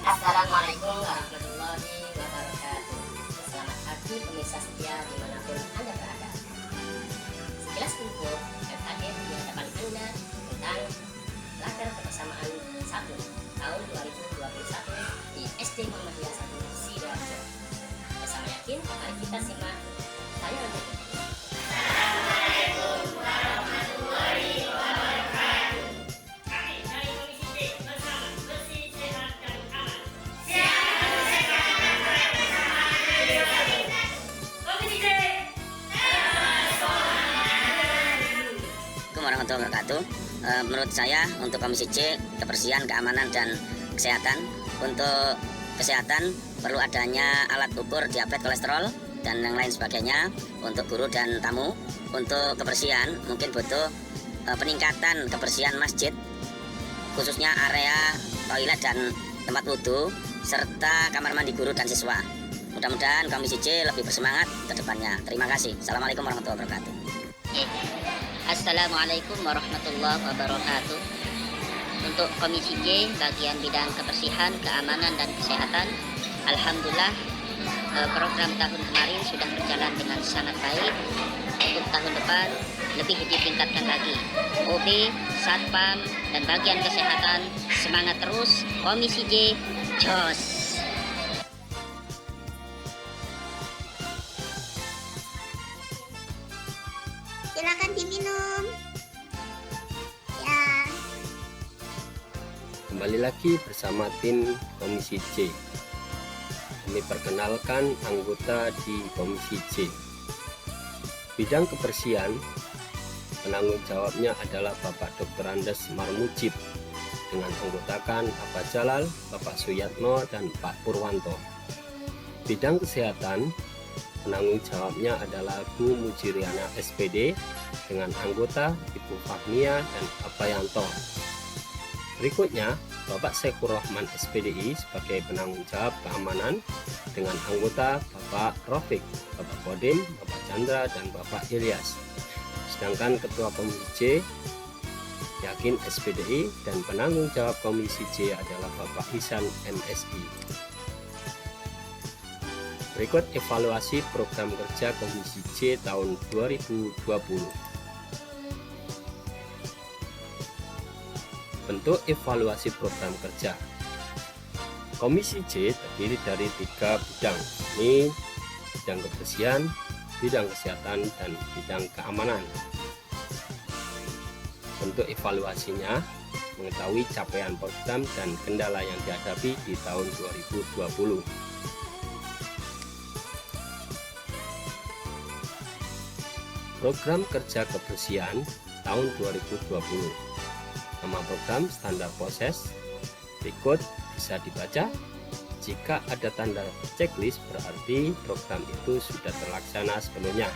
Assalamualaikum warahmatullahi wabarakatuh. Selamat pagi pemirsa setia dimanapun Anda berada. Sekilas info terkait di hadapan Anda tentang latar kebersamaan 1 tahun 2021 di SD Muhammadiyah 1 Sidoarjo. Bersama yakin, mari kita simak tayangan berikut. Warahmatullahi wabarakatuh. Menurut saya untuk Komisi C, kebersihan, keamanan, dan kesehatan. Untuk kesehatan perlu adanya alat ukur diabetes, kolesterol, dan yang lain sebagainya untuk guru dan tamu. Untuk kebersihan mungkin butuh peningkatan kebersihan masjid, khususnya area toilet dan tempat wudhu, serta kamar mandi guru dan siswa. Mudah-mudahan Komisi C lebih bersemangat ke depannya. Terima kasih. Assalamualaikum warahmatullahi wabarakatuh. Assalamualaikum warahmatullahi wabarakatuh. Untuk Komisi C bagian bidang kebersihan, keamanan, dan kesehatan, alhamdulillah program tahun kemarin sudah berjalan dengan sangat baik. Untuk tahun depan lebih ditingkatkan lagi. OB, Satpam, dan bagian kesehatan semangat terus. Komisi C, jos! Silakan diminum. Ya. Kembali lagi bersama tim Komisi C. Kami perkenalkan anggota di Komisi C. Bidang kebersihan, penanggung jawabnya adalah Bapak Dr. Andes Marmujib dengan anggotakan Bapak Jalal, Bapak Suyatno, dan Pak Purwanto. Bidang kesehatan, penanggung jawabnya adalah Bu Mujiriana SPD dengan anggota Ibu Fahmia dan Abayanto. Berikutnya Bapak Syekur Rahman SPDI sebagai penanggung jawab keamanan dengan anggota Bapak Rofik, Bapak Kodim, Bapak Chandra, dan Bapak Ilyas. Sedangkan Ketua Komisi C Yakin SPDI dan penanggung jawab Komisi C adalah Bapak Ihsan MSI. Berikut evaluasi program kerja Komisi C tahun 2020. Bentuk evaluasi program kerja. Komisi C terdiri dari 3 bidang. Ini bidang kebersihan, bidang kesehatan, dan bidang keamanan. Bentuk evaluasinya mengetahui capaian program dan kendala yang dihadapi di tahun 2020. Program kerja kebersihan tahun 2020. Nama program standar proses. Berikut bisa dibaca. Jika ada tanda checklist berarti program itu sudah terlaksana sepenuhnya.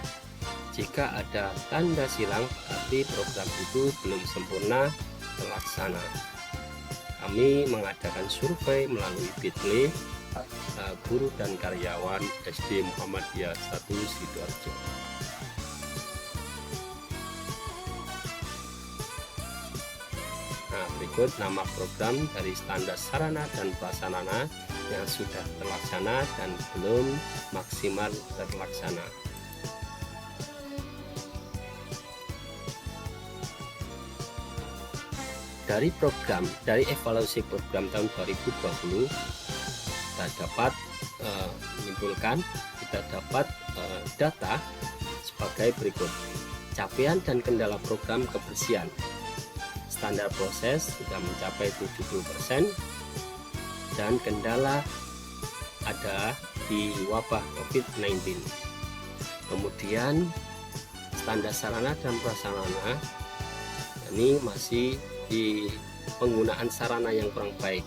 Jika ada tanda silang berarti program itu belum sempurna terlaksana. Kami mengadakan survei melalui Bitly guru dan karyawan SD Muhammadiyah 1 Sidoarjo. Nah, berikut nama program dari standar sarana dan prasarana yang sudah terlaksana dan belum maksimal terlaksana. Dari evaluasi program tahun 2020 kita dapat menyimpulkan, kita dapat data sebagai berikut. Capaian dan kendala program kebersihan. Standar proses sudah mencapai 70% dan kendala ada di wabah COVID-19. Kemudian standar sarana dan prasarana ini masih di penggunaan sarana yang kurang baik.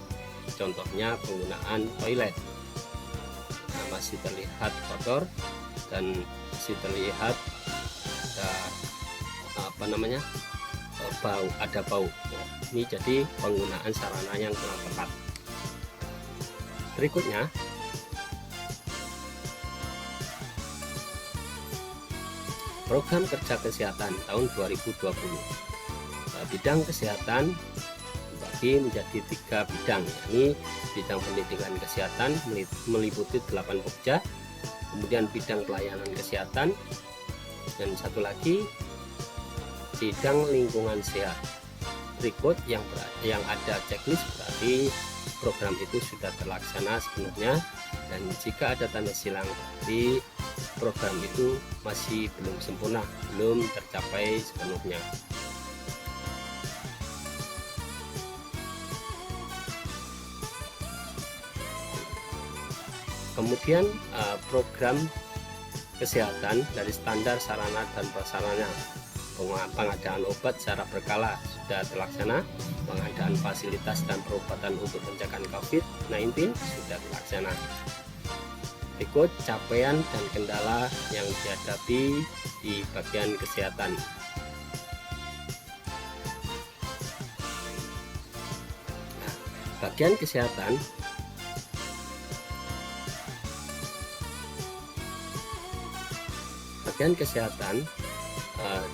Contohnya penggunaan toilet. Nah, masih terlihat kotor dan masih terlihat ada bau. Ini jadi penggunaan sarana yang kurang tepat. Berikutnya program kerja kesehatan tahun 2020. Bidang kesehatan terbagi menjadi 3 bidang, yakni bidang pendidikan kesehatan meliputi 8 pokja, kemudian bidang pelayanan kesehatan, dan satu lagi bidang lingkungan sehat. Berikut yang ada checklist berarti program itu sudah terlaksana sepenuhnya, dan jika ada tanda silang berarti program itu masih belum sempurna, belum tercapai sepenuhnya. Kemudian program kesehatan dari standar sarana dan prasarana, pengadaan obat secara berkala sudah terlaksana, pengadaan fasilitas dan perobatan untuk pencegahan COVID-19 sudah terlaksana. Berikut capaian dan kendala yang dihadapi di bagian kesehatan. Nah, bagian kesehatan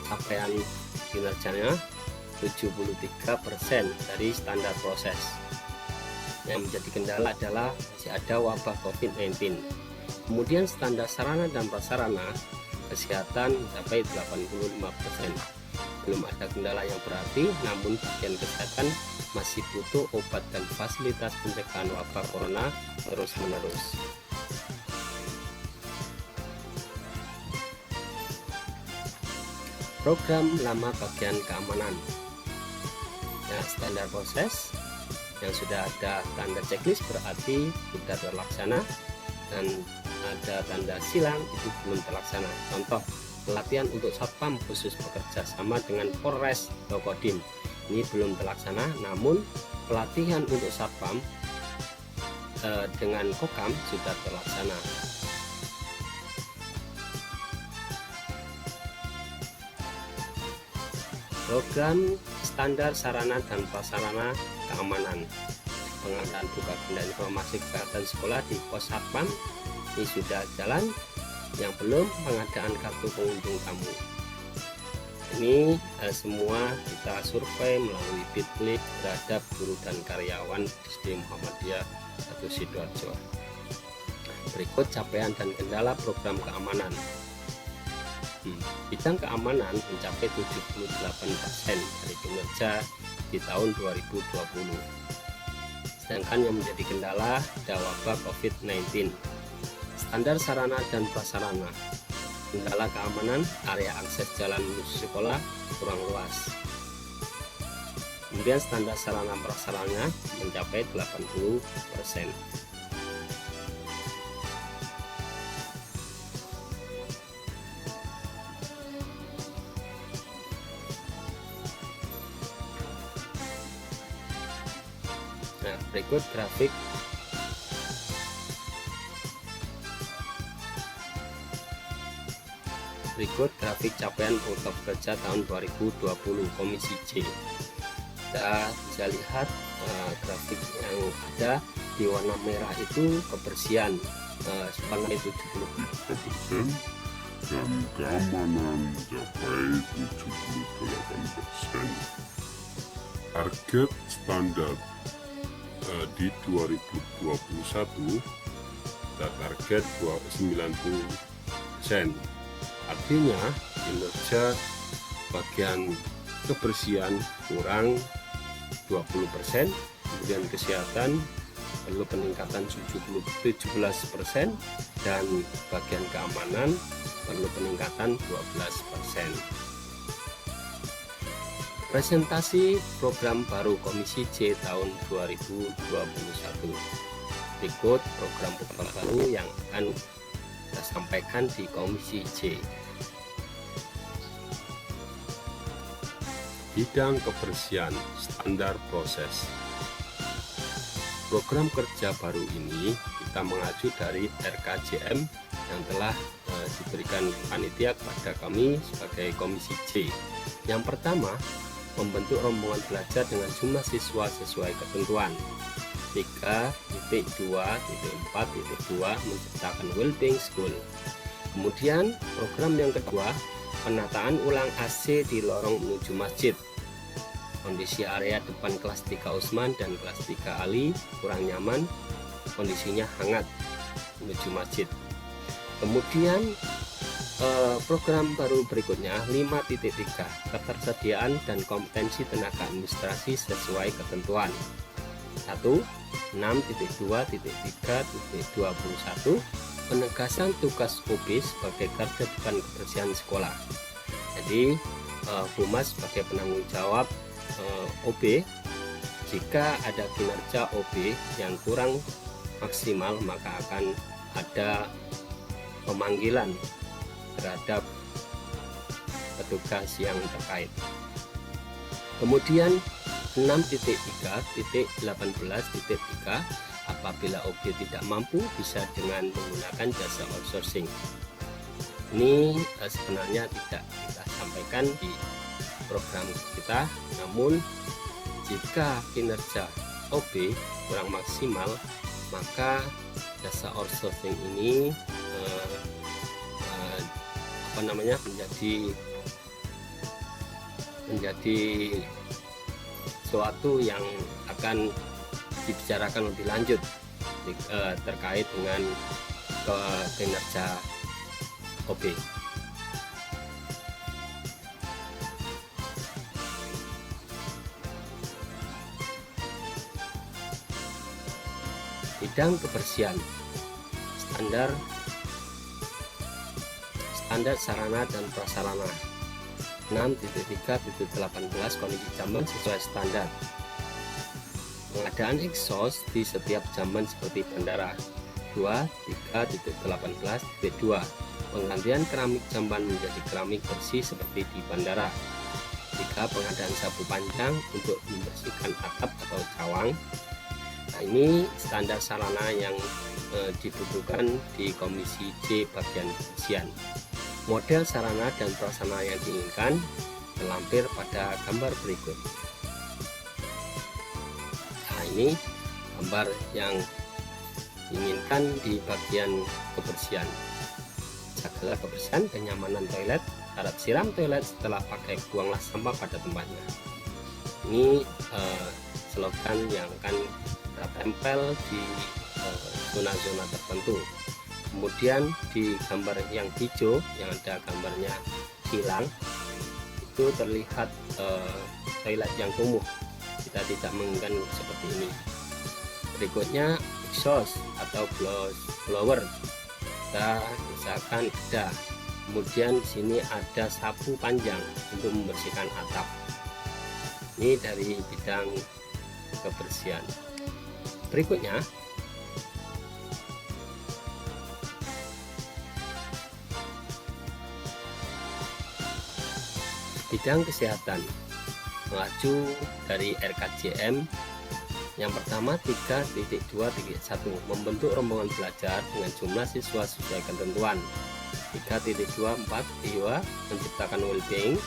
capaian kinerjanya 73% dari standar proses. Yang menjadi kendala adalah masih ada wabah COVID-19. Kemudian standar sarana dan prasarana kesehatan mencapai 85%. Belum ada kendala yang berarti, namun bagian kesehatan masih butuh obat dan fasilitas pencegahan wabah corona terus-menerus. Program lama bagian keamanan. Nah, standar proses yang sudah ada tanda checklist berarti sudah terlaksana, dan ada tanda silang itu belum terlaksana. Contoh, pelatihan untuk satpam khusus bekerja sama dengan Polres atau Kodim ini belum terlaksana, namun pelatihan untuk satpam dengan Kokam sudah terlaksana. Program standar sarana dan prasarana keamanan, pengadaan buka benda informasi kesehatan sekolah di pos satpam ini sudah jalan. Yang belum, pengadaan kartu pengunjung tamu. Ini semua kita survei melalui Bitly terhadap guru dan karyawan SD Muhammadiyah 1 Sidoarjo. Berikut capaian dan kendala program keamanan. Bidang keamanan mencapai 78% dari kinerja di tahun 2020. Sedangkan yang menjadi kendala ada wabah COVID-19. Standar sarana dan prasarana. Kendala keamanan, area akses jalan menuju sekolah kurang luas. Kemudian standar sarana prasarana mencapai 80%. Nah, berikut grafik capaian program kerja tahun 2020 Komisi C. Kita bisa lihat grafik yang ada di warna merah itu kebersihan sepanjang 70% dan keamanan mencapai 78%. Target standar di 2021 kita target 90%. Artinya kinerja bagian kebersihan kurang 20%, kemudian kesehatan perlu peningkatan 17%, dan bagian keamanan perlu peningkatan 12%. Presentasi program baru Komisi C tahun 2021. Berikut program baru yang akan kita sampaikan di Komisi C. Bidang kebersihan standar proses. Program kerja baru ini kita mengacu dari RKJM yang telah diberikan panitia kepada kami sebagai Komisi C. Yang pertama, membentuk rombongan belajar dengan jumlah siswa sesuai ketentuan. 3.2.4.2 menciptakan Wellbeing School. Kemudian program yang kedua, penataan ulang AC di lorong menuju masjid. Kondisi area depan kelas 3 Usman dan kelas 3 Ali kurang nyaman, kondisinya hangat menuju masjid. Kemudian program baru berikutnya 5.3 ketersediaan dan kompetensi tenaga administrasi sesuai ketentuan. 1. 6.2.3.21 penegasan tugas OB sebagai garda depan kebersihan sekolah. Jadi Humas sebagai penanggung jawab OB, jika ada kinerja OB yang kurang maksimal maka akan ada pemanggilan terhadap petugas yang terkait. Kemudian 6.3.18.3 apabila OB tidak mampu bisa dengan menggunakan jasa outsourcing. Ini sebenarnya tidak kita sampaikan di program kita, namun jika kinerja OB kurang maksimal maka jasa outsourcing ini menjadi suatu yang akan dibicarakan lebih lanjut terkait dengan kinerja OB. Bidang kebersihan, standar sarana dan prasarana. 6.3.18 kondisi jamban sesuai standar. Pengadaan exhaust di setiap jamban seperti bandara. 2.3.18.2 penggantian keramik jamban menjadi keramik bersih seperti di bandara. 3. Pengadaan sapu panjang untuk membersihkan atap atau cawang. Nah, ini standar sarana yang dibutuhkan di Komisi C bagian kebersihan. Model sarana dan prasarana yang diinginkan terlampir pada gambar berikut. Nah, ini gambar yang diinginkan di bagian kebersihan. Jagalah kebersihan kenyamanan toilet, syarat siram toilet setelah pakai, buanglah sampah pada tempatnya. Ini slogan yang akan kita tempel di zona-zona tertentu. Kemudian di gambar yang hijau yang ada gambarnya kilang itu terlihat toilet yang kumuh. Kita tidak menginginkan seperti ini. Berikutnya exhaust atau blower, kita misalkan ada. Kemudian di sini ada sapu panjang untuk membersihkan atap. Ini dari bidang kebersihan. Berikutnya bidang kesehatan, mengacu dari RKJM yang pertama 3.2.1 membentuk rombongan belajar dengan jumlah siswa sesuai ketentuan. 3.24 menciptakan well-being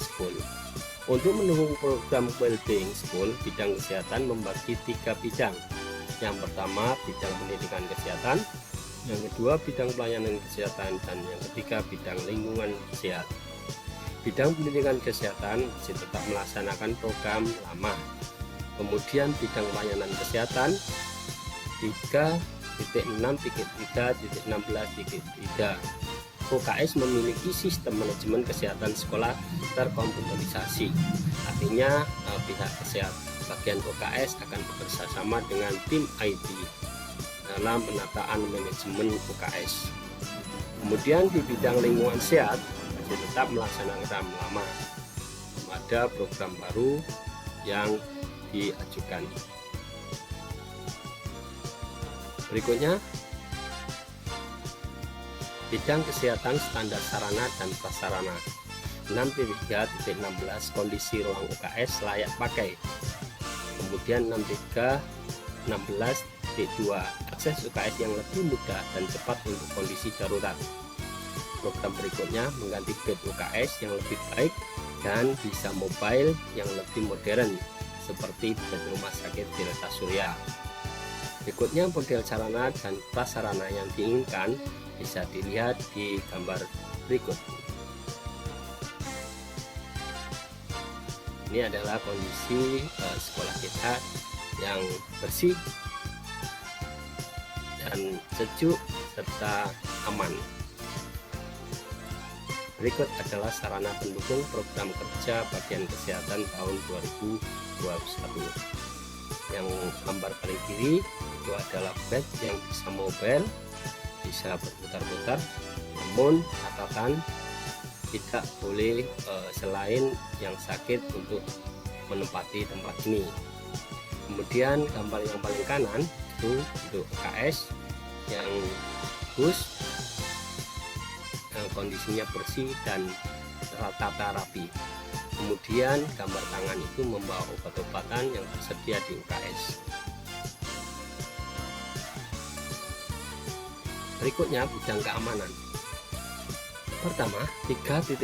school. Untuk mendukung program well-being school, bidang kesehatan membagi 3 bidang. Yang pertama bidang pendidikan kesehatan, yang kedua bidang pelayanan kesehatan, dan yang ketiga bidang lingkungan sehat. Bidang pendidikan kesehatan masih tetap melaksanakan program lama. Kemudian bidang pelayanan kesehatan 3.6.3.16.3 UKS memiliki sistem manajemen kesehatan sekolah terkomputerisasi. Artinya pihak kesehatan bagian UKS akan bekerjasama dengan tim IT dalam penataan manajemen UKS. Kemudian di bidang lingkungan sehat masih tetap melaksanakan program lama. Ada program baru yang diajukan. Berikutnya bidang kesehatan standar sarana dan prasarana. 6.3.16 kondisi ruang UKS layak pakai. Kemudian 6.3.16.2 akses UKS yang lebih mudah dan cepat untuk kondisi darurat. Program berikutnya mengganti bed UKS yang lebih baik dan bisa mobile yang lebih modern seperti bed rumah sakit Tirta Surya. Berikutnya model sarana dan prasarana yang diinginkan bisa dilihat di gambar berikut. Ini adalah kondisi sekolah kita yang bersih dan sejuk serta aman. Berikut adalah sarana pendukung program kerja bagian kesehatan tahun 2021. Yang gambar paling kiri itu adalah bed yang bisa mobile, bisa berputar-putar, namun catatan tidak boleh selain yang sakit untuk menempati tempat ini. Kemudian gambar yang paling kanan itu untuk KS yang bagus, kondisinya bersih dan tertata rapi. Kemudian gambar tangan itu membawa obat-obatan yang tersedia di UKS. Berikutnya bidang keamanan. Pertama, 3.2.1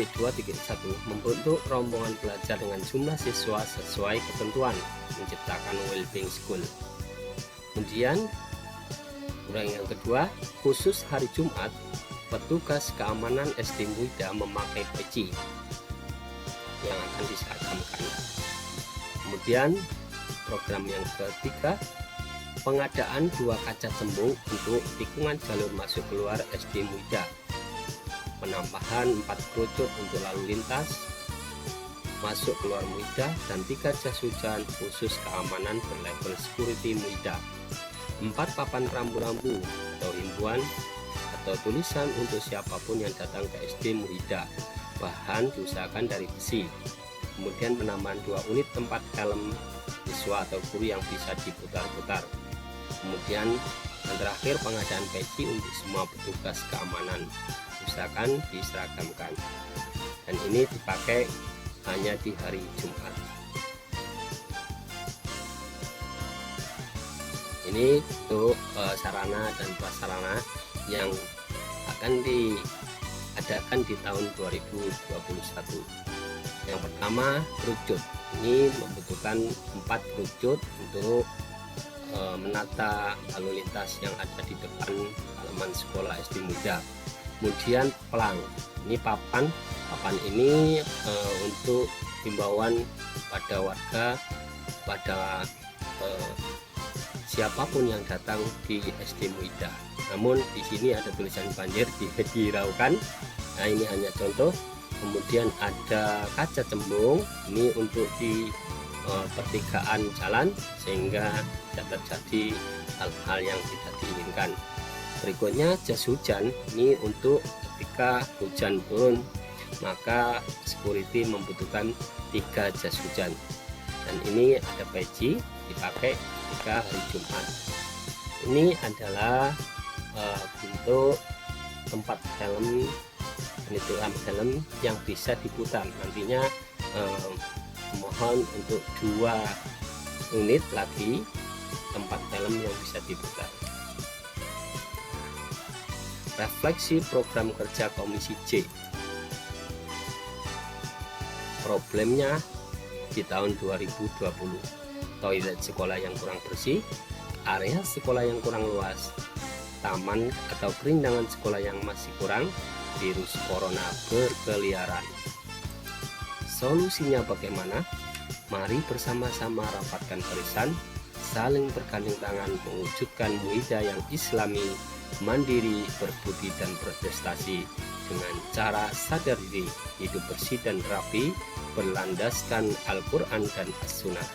membentuk rombongan belajar dengan jumlah siswa sesuai ketentuan, menciptakan well-being school. Kemudian, yang kedua, khusus hari Jumat, petugas keamanan SD Muida memakai peci yang akan diseragamkan. Kemudian, program yang ketiga, pengadaan 2 kaca cembung untuk tikungan jalur masuk keluar SD Muida. Penambahan 4 kerucut untuk lalu lintas masuk keluar Muida dan 3 jas hujan khusus keamanan berlabel security Muida. 4 papan rambu-rambu atau himbauan atau tulisan untuk siapapun yang datang ke SD Muida. Bahan diusahakan dari besi. Kemudian penambahan 2 unit tempat helm siswa atau guru yang bisa diputar-putar. Kemudian yang terakhir, pengadaan peci untuk semua petugas keamanan, usahakan diseragamkan, dan ini dipakai hanya di hari Jumat. Ini untuk sarana dan prasarana yang akan diadakan di tahun 2021. Yang pertama, kerucut. Ini membutuhkan 4 kerucut untuk menata lalu lintas yang ada di depan halaman sekolah SD Muida. Kemudian pelang, ini papan ini untuk himbauan pada warga, pada siapapun yang datang di SD Muida. Namun di sini ada tulisan banjir dihiraukan. Nah, ini hanya contoh. Kemudian ada kaca cembung, ini untuk di pertigaan jalan sehingga tidak terjadi hal-hal yang tidak diinginkan. Berikutnya jas hujan, ini untuk ketika hujan turun maka security membutuhkan 3 jas hujan, dan ini ada peci dipakai ketika hari Jumat. Ini adalah bentuk tempat helm, penitipan helm yang bisa diputar. Nantinya mohon untuk 2 unit lagi tempat helm yang bisa diputar. Refleksi program kerja Komisi J. Problemnya di tahun 2020, toilet sekolah yang kurang bersih, area sekolah yang kurang luas, taman atau perindangan sekolah yang masih kurang, virus corona berkeliaran. Solusinya bagaimana? Mari bersama-sama rapatkan barisan, saling bergandeng tangan mewujudkan Muida yang Islami, mandiri, berbudi dan berprestasi dengan cara sadar diri, hidup bersih dan rapi, berlandaskan Al-Quran dan As-Sunnah.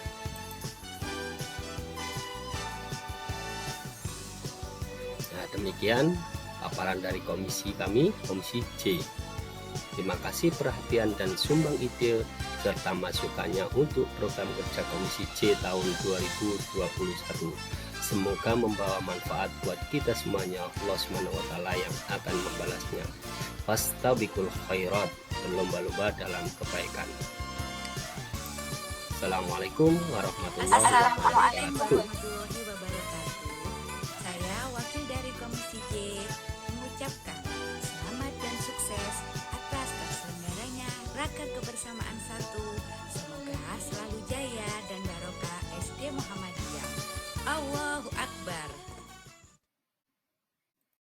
Nah, demikian paparan dari komisi kami, Komisi J. Terima kasih perhatian dan sumbang ide serta masukannya untuk program kerja Komisi J tahun 2021. Semoga membawa manfaat buat kita semuanya. Allah SWT yang akan membalasnya. Fastabiqul khairat, berlomba-lomba dalam kebaikan. Assalamualaikum warahmatullahi wabarakatuh. Saya wakil dari Komisi J mengucapkan selamat dan sukses atas terselenggaranya Raker Kebersamaan 1. Semoga selalu jaya dan barokah SD Muhammadiyah. Allah